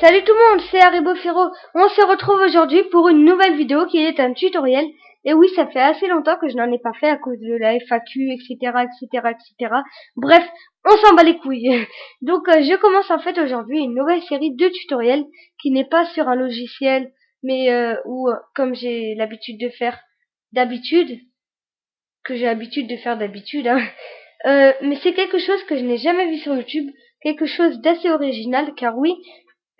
Salut tout le monde, c'est Haribo Firo. On se retrouve aujourd'hui pour une nouvelle vidéo qui est un tutoriel. Et oui, ça fait assez longtemps que je n'en ai pas fait à cause de la FAQ, etc., etc., etc. Bref, on s'en bat les couilles. Donc, je commence en fait aujourd'hui une nouvelle série de tutoriels qui n'est pas sur un logiciel, mais où, comme j'ai l'habitude de faire d'habitude, hein. Mais c'est quelque chose que je n'ai jamais vu sur YouTube, quelque chose d'assez original, car oui,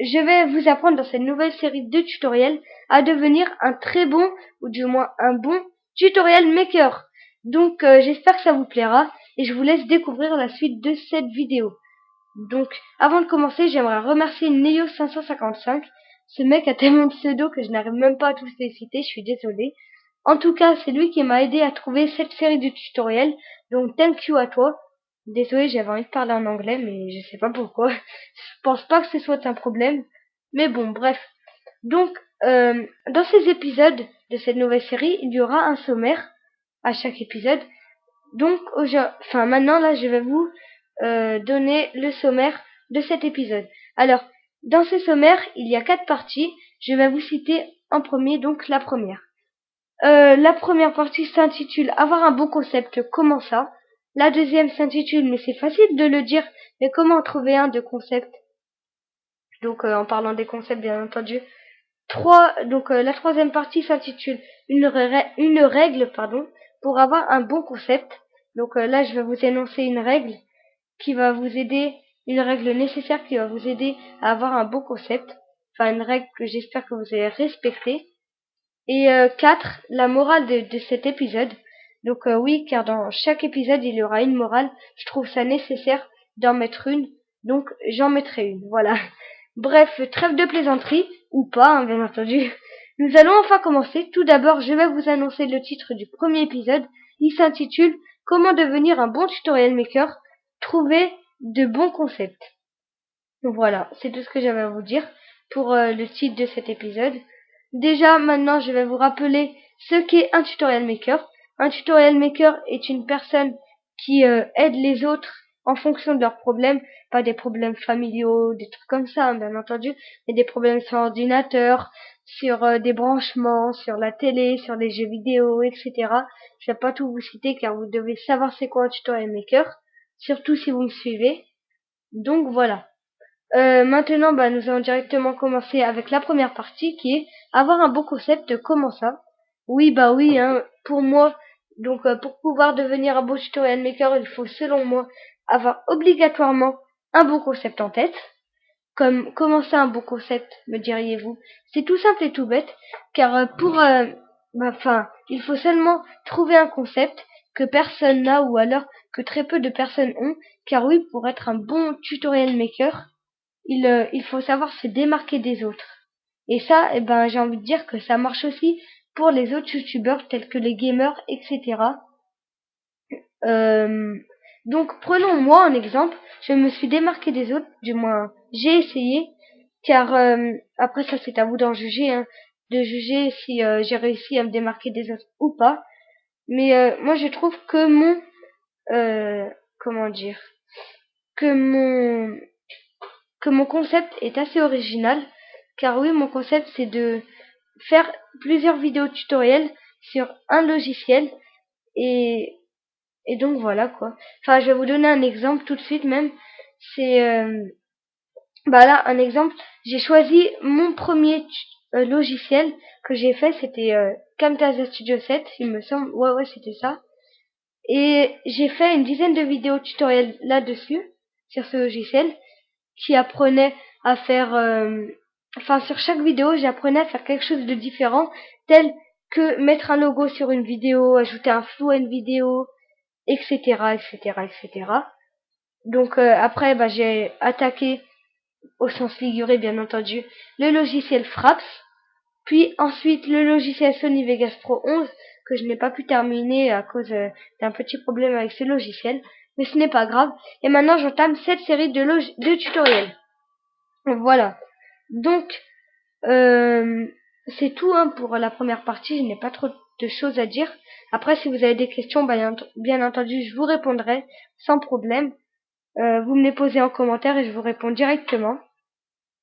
je vais vous apprendre dans cette nouvelle série de tutoriels à devenir un très bon, ou du moins un bon tutorial maker. Donc j'espère que ça vous plaira et je vous laisse découvrir la suite de cette vidéo. Donc avant de commencer, j'aimerais remercier Neo555. Ce mec a tellement de pseudo que je n'arrive même pas à tous les citer, je suis désolée. En tout cas, c'est lui qui m'a aidé à trouver cette série de tutoriels, donc thank you à toi. Désolé, j'avais envie de parler en anglais, mais je sais pas pourquoi. Je pense pas que ce soit un problème. Mais bon, bref. Donc, dans ces épisodes de cette nouvelle série, il y aura un sommaire à chaque épisode. Donc, maintenant, là, je vais vous donner le sommaire de cet épisode. Alors, dans ce sommaire, il y a 4 parties. Je vais vous citer en premier, donc la première. La première partie s'intitule Avoir un bon concept, comment ça? La deuxième s'intitule Mais c'est facile de le dire, mais comment trouver un de concept? Donc en parlant des concepts bien entendu. La troisième partie s'intitule une règle pour avoir un bon concept. Donc là je vais vous énoncer une règle qui va vous aider, une règle nécessaire qui va vous aider à avoir un bon concept. Enfin une règle que j'espère que vous allez respecter. Et 4, la morale de cet épisode. Donc oui, car dans chaque épisode, il y aura une morale. Je trouve ça nécessaire d'en mettre une. Donc j'en mettrai une. Voilà. Bref, trêve de plaisanterie, ou pas, hein, bien entendu. Nous allons enfin commencer. Tout d'abord, je vais vous annoncer le titre du premier épisode. Il s'intitule Comment devenir un bon tutorial maker, trouver de bons concepts. Donc voilà, c'est tout ce que j'avais à vous dire pour le titre de cet épisode. Déjà, maintenant, je vais vous rappeler ce qu'est un tutorial maker. Un tutorial maker est une personne qui aide les autres en fonction de leurs problèmes, pas des problèmes familiaux, des trucs comme ça, hein, bien entendu, mais des problèmes sur ordinateur, sur des branchements, sur la télé, sur les jeux vidéo, etc. Je vais pas tout vous citer car vous devez savoir c'est quoi un tutorial maker, surtout si vous me suivez. Donc voilà. Maintenant, nous allons directement commencer avec la première partie qui est avoir un bon concept. Comment ça? Oui, hein, pour moi. Donc, pour pouvoir devenir un bon tutorial maker, il faut, selon moi, avoir obligatoirement un bon concept en tête. Comment ça, un bon concept, me diriez-vous? C'est tout simple et tout bête, car il faut seulement trouver un concept que personne n'a ou alors que très peu de personnes ont, car oui, pour être un bon tutorial maker, il faut savoir se démarquer des autres. Et ça, j'ai envie de dire que ça marche aussi pour les autres youtubeurs tels que les gamers, etc. Donc prenons moi en exemple, je me suis démarqué des autres, du moins j'ai essayé, car après ça c'est à vous d'en juger, hein, de juger si j'ai réussi à me démarquer des autres ou pas. Mais moi je trouve que comment dire, que mon que mon concept est assez original, car oui, mon concept c'est de faire plusieurs vidéos tutoriels sur un logiciel et, et donc voilà quoi. Enfin, je vais vous donner un exemple tout de suite même. C'est là un exemple. J'ai choisi mon premier logiciel que j'ai fait, c'était Camtasia Studio 7, il me semble. Ouais, c'était ça. Et j'ai fait une dizaine de vidéos tutoriels là-dessus, sur ce logiciel, qui apprenait à faire sur chaque vidéo j'apprenais à faire quelque chose de différent, tel que mettre un logo sur une vidéo, ajouter un flou à une vidéo, etc. Donc après j'ai attaqué, au sens figuré bien entendu, le logiciel Fraps, puis ensuite le logiciel Sony Vegas Pro 11 que je n'ai pas pu terminer à cause d'un petit problème avec ce logiciel, mais ce n'est pas grave. Et maintenant j'entame cette série de tutoriels. Voilà. Donc, c'est tout hein, pour la première partie. Je n'ai pas trop de choses à dire. Après, si vous avez des questions, bien entendu, je vous répondrai sans problème. Vous me les posez en commentaire et je vous réponds directement.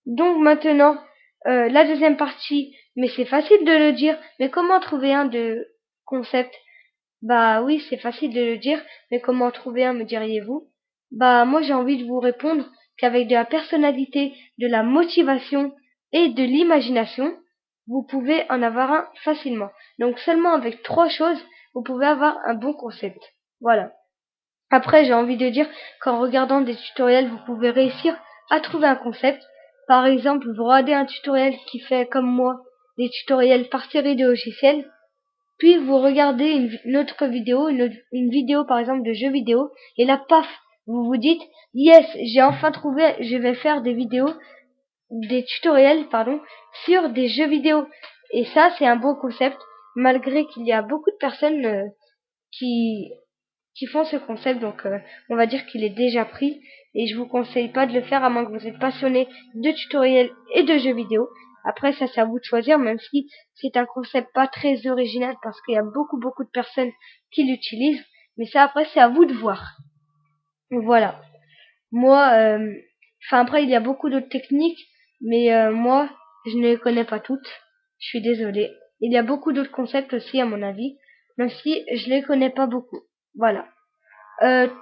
Donc maintenant, la deuxième partie, mais c'est facile de le dire, mais comment trouver un de concept? Bah oui, c'est facile de le dire, mais comment trouver un, me diriez-vous? Bah moi j'ai envie de vous répondre qu'avec de la personnalité, de la motivation et de l'imagination, vous pouvez en avoir un facilement. Donc seulement avec 3 choses, vous pouvez avoir un bon concept. Voilà. Après, j'ai envie de dire qu'en regardant des tutoriels, vous pouvez réussir à trouver un concept. Par exemple, vous regardez un tutoriel qui fait comme moi des tutoriels par série de logiciels, puis vous regardez une autre vidéo, une vidéo par exemple de jeux vidéo, et là, paf, vous vous dites, yes, j'ai enfin trouvé, je vais faire des tutoriels, pardon, sur des jeux vidéo. Et ça, c'est un bon concept, malgré qu'il y a beaucoup de personnes qui qui font ce concept, donc on va dire qu'il est déjà pris, et je vous conseille pas de le faire à moins que vous êtes passionné de tutoriels et de jeux vidéo. Après ça, c'est à vous de choisir, même si c'est un concept pas très original parce qu'il y a beaucoup de personnes qui l'utilisent, mais ça après c'est à vous de voir. Voilà. Moi, après il y a beaucoup d'autres techniques, mais moi je ne les connais pas toutes. Je suis désolée. Il y a beaucoup d'autres concepts aussi à mon avis, même si je les connais pas beaucoup. Voilà.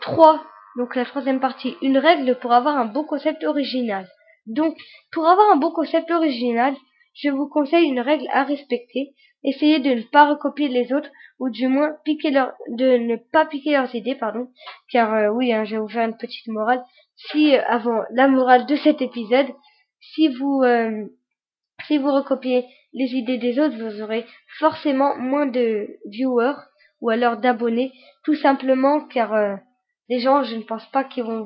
3, donc la troisième partie, une règle pour avoir un bon concept original. Donc, pour avoir un bon concept original, je vous conseille une règle à respecter. Essayez de ne pas recopier les autres, ou du moins de ne pas piquer leurs idées, pardon. Car oui, hein, je vais vous faire une petite morale. Si avant la morale de cet épisode, si vous si vous recopiez les idées des autres, vous aurez forcément moins de viewers ou alors d'abonnés, tout simplement car les gens, je ne pense pas qu'ils vont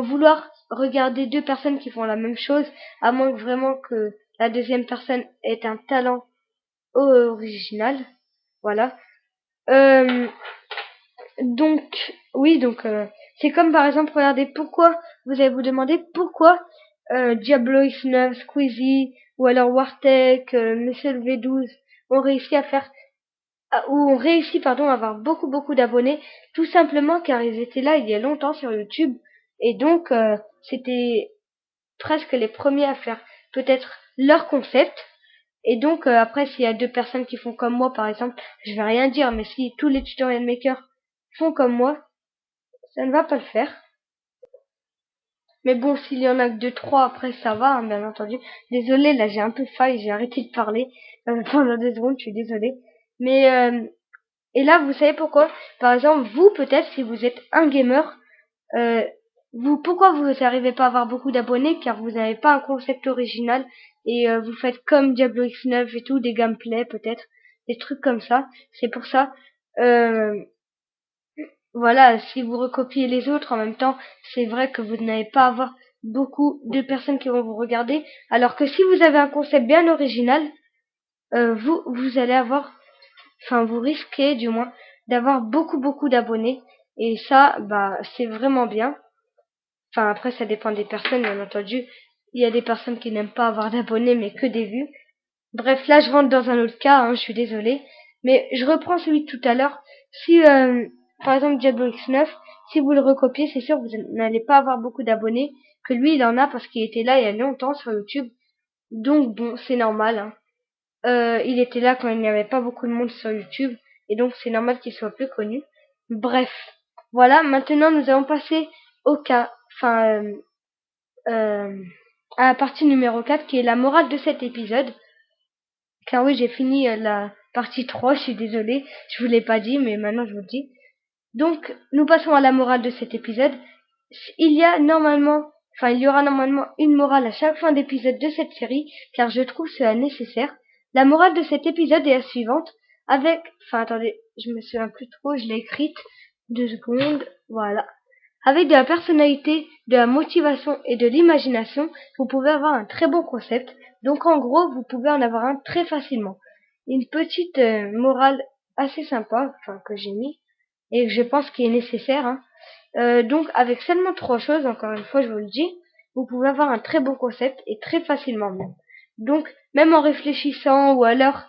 vouloir regarder 2 personnes qui font la même chose, à moins que vraiment que la deuxième personne ait un talent original. Voilà. Euh, donc, oui, donc c'est comme par exemple, regardez pourquoi, vous allez vous demander pourquoi Diablo X9, Squeezie, ou alors Wartech, Monsieur le V12 ont réussi à faire, ou ont réussi, pardon, à avoir beaucoup d'abonnés, tout simplement car ils étaient là il y a longtemps sur YouTube, et donc c'était presque les premiers à faire peut-être leur concept, et donc après s'il y a 2 personnes qui font comme moi par exemple, je vais rien dire, mais si tous les tutorial makers font comme moi, ça ne va pas le faire. Mais bon, s'il y en a que 2, 3, après ça va, hein, bien entendu. Désolée, là j'ai un peu faille, j'ai arrêté de parler pendant 2 secondes, je suis désolée. Mais et là, vous savez pourquoi? Par exemple, vous peut-être si vous êtes un gamer, euh, pourquoi vous n'arrivez pas à avoir beaucoup d'abonnés? Car vous n'avez pas un concept original et vous faites comme Diablo X9 et tout, des gameplays peut-être, des trucs comme ça. C'est pour ça. Euh, voilà, si vous recopiez les autres en même temps, c'est vrai que vous n'allez pas avoir beaucoup de personnes qui vont vous regarder, alors que si vous avez un concept bien original, vous allez avoir, enfin vous risquez du moins d'avoir beaucoup d'abonnés, et ça, bah c'est vraiment bien. Enfin après ça dépend des personnes, bien entendu. Il y a des personnes qui n'aiment pas avoir d'abonnés mais que des vues. Bref, là je rentre dans un autre cas, hein, je suis désolée. Mais je reprends celui de tout à l'heure. Si, par exemple, Diablo X9, si vous le recopiez, c'est sûr que vous n'allez pas avoir beaucoup d'abonnés. Que lui, il en a parce qu'il était là il y a longtemps sur YouTube. Donc bon, c'est normal. Hein. Il était là quand il n'y avait pas beaucoup de monde sur YouTube. Et donc c'est normal qu'il soit plus connu. Bref. Voilà, maintenant nous allons passer au cas, euh, à la partie numéro 4 qui est la morale de cet épisode. Car oui, j'ai fini la partie 3, je suis désolée, je vous l'ai pas dit, mais maintenant je vous le dis. Donc, nous passons à la morale de cet épisode. Il y aura normalement une morale à chaque fin d'épisode de cette série, car je trouve cela nécessaire. La morale de cet épisode est la suivante, attendez, je me souviens plus trop, je l'ai écrite, 2 secondes, voilà. Avec de la personnalité, de la motivation et de l'imagination, vous pouvez avoir un très bon concept. Donc en gros, vous pouvez en avoir un très facilement. Une petite morale assez sympa, que j'ai mis, et que je pense qu'il est nécessaire. Hein. Donc avec seulement 3 choses, encore une fois je vous le dis, vous pouvez avoir un très bon concept et très facilement même. Donc même en réfléchissant ou alors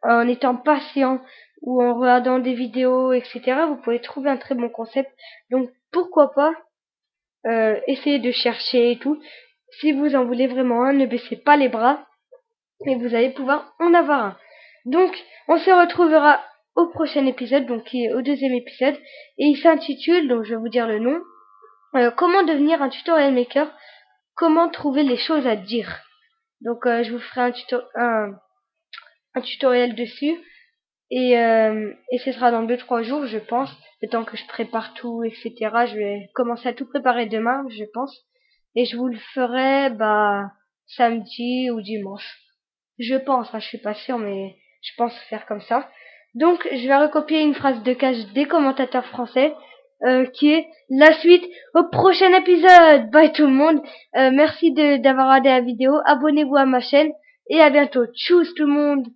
en étant patient ou en regardant des vidéos, etc., vous pouvez trouver un très bon concept. Donc pourquoi pas essayer de chercher et tout. Si vous en voulez vraiment un, ne baissez pas les bras et vous allez pouvoir en avoir un. Donc, on se retrouvera au prochain épisode, donc qui est au deuxième épisode, et il s'intitule, donc je vais vous dire le nom, comment devenir un tutorial maker, comment trouver les choses à dire. Donc, je vous ferai un tutoriel dessus, et ce sera dans 2-3 jours, je pense, le temps que je prépare tout, etc. Je vais commencer à tout préparer demain, je pense, et je vous le ferai, samedi ou dimanche. Je pense, je suis pas sûre, mais je pense faire comme ça. Donc, je vais recopier une phrase de cage des commentateurs français, qui est la suite au prochain épisode. Bye tout le monde. Merci d'avoir regardé la vidéo. Abonnez-vous à ma chaîne et à bientôt. Tchuss tout le monde.